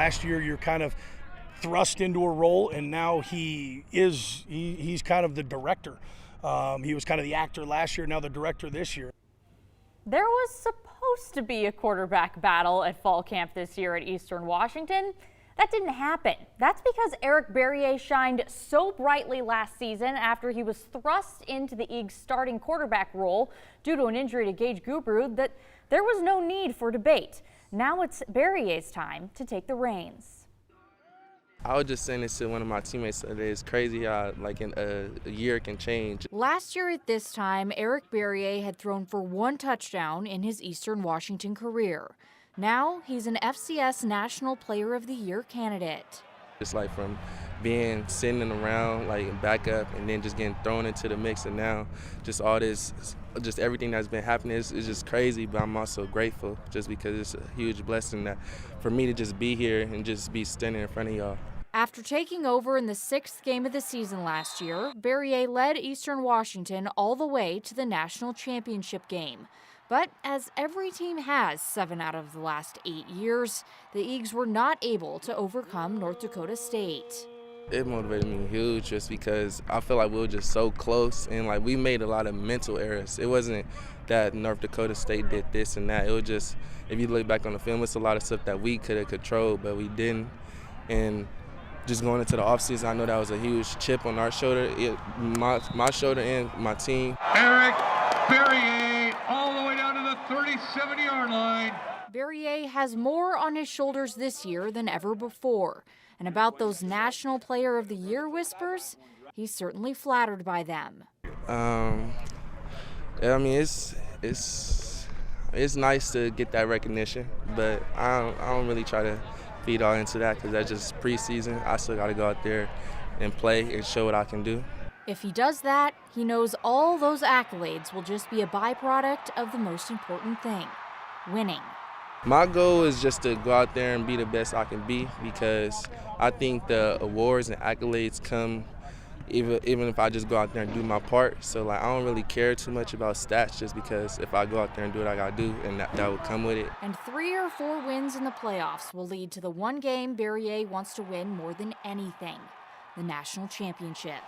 Last year you're kind of thrust into a role, and now he's kind of the director. He was kind of the actor last year, now the director this year. There was supposed to be a quarterback battle at fall camp this year at Eastern Washington. That didn't happen. That's because Eric Barriere shined so brightly last season after he was thrust into the Eagles starting quarterback role due to an injury to Gage Gubru that there was no need for debate. Now it's Barriere's time to take the reins. I was just saying this to one of my teammates today. It's crazy how, like, in a year can change. Last year at this time, Eric Barriere had thrown for 1 touchdown in his Eastern Washington career. Now he's an FCS National Player of the Year candidate. It's like from being sitting around, like backup, and then just getting thrown into the mix, and now just all this, just everything that's been happening is just crazy. But I'm also grateful just because it's a huge blessing that for me to just be here and just be standing in front of y'all. After taking over in the 6th game of the season last year, Barriere led Eastern Washington all the way to the national championship game. But as every team has 7 out of the last 8 years, the Eagles were not able to overcome North Dakota State. It motivated me huge just because I feel like we were just so close, and like we made a lot of mental errors. It wasn't that North Dakota State did this and that. It was just, if you look back on the film, it's a lot of stuff that we could have controlled, but we didn't. And just going into the offseason, I know that was a huge chip on our shoulder, my shoulder and my team. Eric Barriere all the way down to the 37-yard line. Barriere has more on his shoulders this year than ever before. And about those National Player of the Year whispers, he's certainly flattered by them. I mean, it's nice to get that recognition, but I don't really try to feed all into that because that's just preseason. I still got to go out there and play and show what I can do. If he does that, he knows all those accolades will just be a byproduct of the most important thing, winning. My goal is just to go out there and be the best I can be, because I think the awards and accolades come even if I just go out there and do my part. So like I don't really care too much about stats, just because if I go out there and do what I gotta do, and that will come with it. And 3 or 4 wins in the playoffs will lead to the one game Barriere wants to win more than anything, the national championship.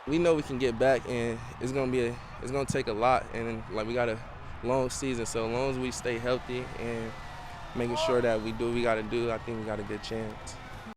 We know we can get back, and it's gonna take a lot, and like we got a long season, so as long as we stay healthy and making sure that we do what we gotta do, I think we got a good chance.